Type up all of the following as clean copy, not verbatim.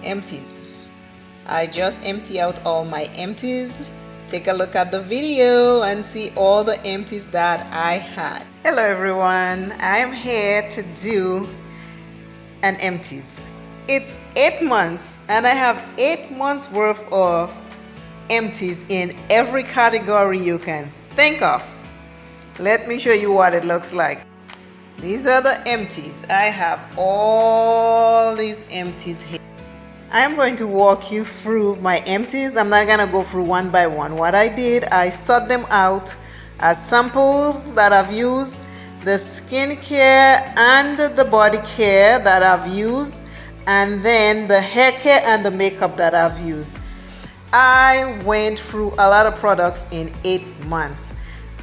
empties. I just empty out all my empties. Take a look at the video and see all the empties that I had. Hello everyone, I'm here to do an empties. It's 8 months and I have 8 months worth of empties in every category you can think of. Let me show you what it looks like. These are the empties. I have all these empties here. I am going to walk you through my empties. I'm not gonna go through one by one. What I did, I sort them out as samples that I've used, the skincare and the body care that I've used, and then the hair care and the makeup that I've used. I went through a lot of products in 8 months.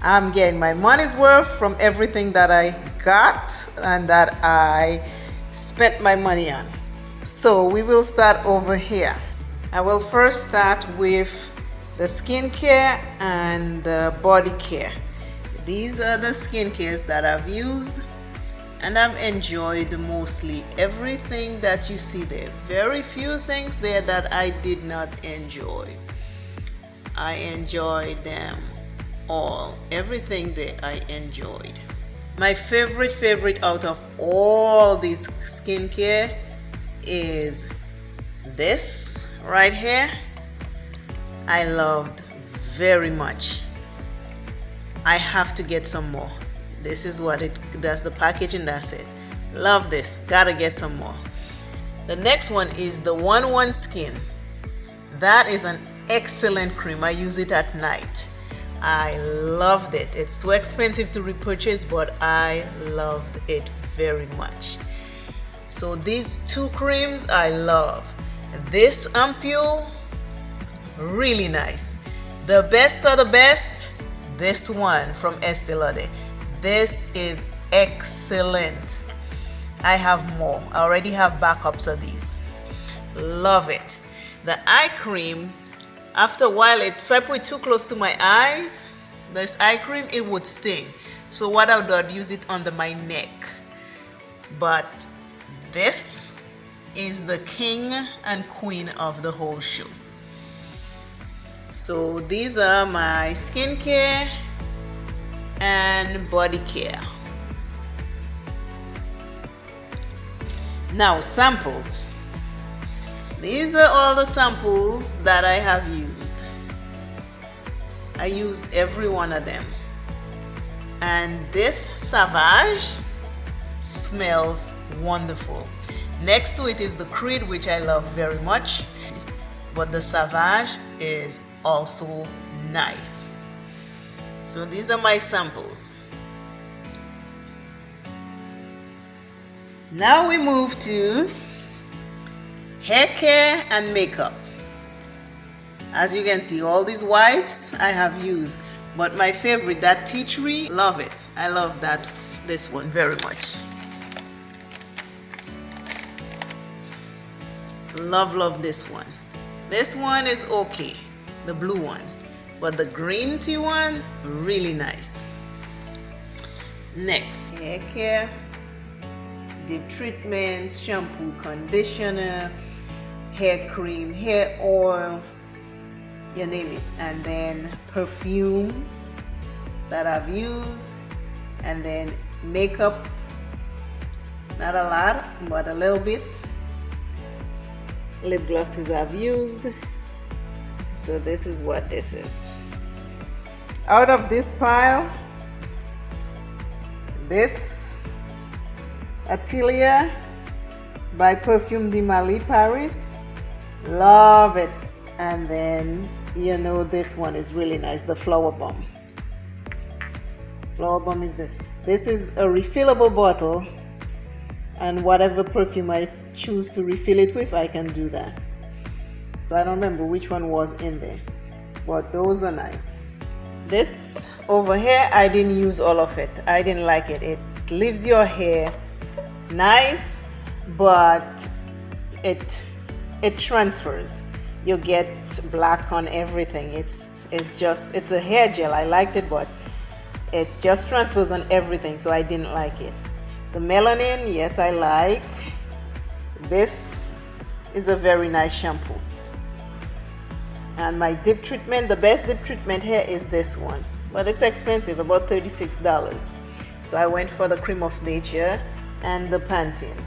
I'm getting my money's worth from everything that I got and that I spent my money on. So we will start over here. I will first start with the skincare and the body care. These are the skincares that I've used and I've enjoyed mostly everything that you see there. Very few things there that I did not enjoy. I enjoyed them all. Everything there I enjoyed. My favorite out of all these skincare is this right here. I loved very much. I have to get some more. This is what it does, the packaging, that's it. Love this, gotta get some more. The next one is the 1-1 Skin. That is an excellent cream. I use it at night. I loved it. It's too expensive to repurchase, but I loved it very much. So these two creams I love. This ampule, really nice. The best of the best, this one from Estee Lauder. This is excellent. I have more. I already have backups of these. Love it. The eye cream, after a while, if I put it too close to my eyes, this eye cream, it would sting. So what I would do, I'd use it under my neck. But this is the king and queen of the whole show. So these are my skincare and body care. Now samples. These are all the samples that I have used. I used every one of them. And this Savage smells wonderful. Next to it is the Creed, which I love very much, but the Savage is also nice. So these are my samples. Now we move to hair care and makeup. As you can see, all these wipes I have used, but my favorite, that tea tree, love it. I love this one very much. Love this one. This one is okay, the blue one, but the green tea one, really nice. Next, hair care, deep treatments, shampoo, conditioner, hair cream, hair oil, you name it. And then perfumes that I've used, and then makeup, not a lot, but a little bit. Lip glosses I've used. So this is what this is. Out of this pile, this Atelier by Perfume de Mali Paris, love it. And then you know this one is really nice, the Flower Bomb. Flower Bomb is good. This is a refillable bottle, and whatever perfume I choose to refill it with, I can do that. So I don't remember which one was in there, but those are nice. This over here, I didn't use all of it. I didn't like it. It leaves your hair nice, but it transfers. You get black on everything. It's a hair gel. I liked it, but it just transfers on everything, so I didn't like it. The melanin, yes, I like. This is a very nice shampoo. And my dip treatment, the best dip treatment here is this one, but it's expensive, about $36. So I went for the Cream of Nature and the Pantene.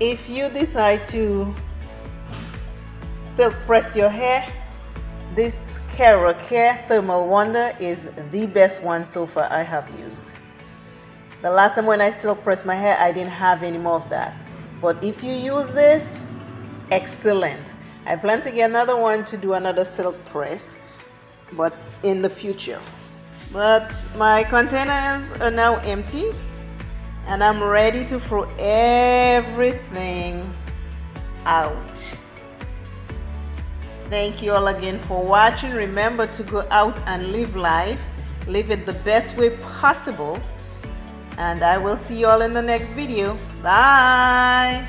If you decide to silk press your hair, this Cara Care Thermal Wonder is the best one so far I have used. The last time when I silk pressed my hair, I didn't have any more of that. But if you use this, excellent. I plan to get another one to do another silk press, but in the future. But my containers are now empty, and I'm ready to throw everything out. Thank you all again for watching. Remember to go out and live life. Live it the best way possible. And I will see you all in the next video. Bye.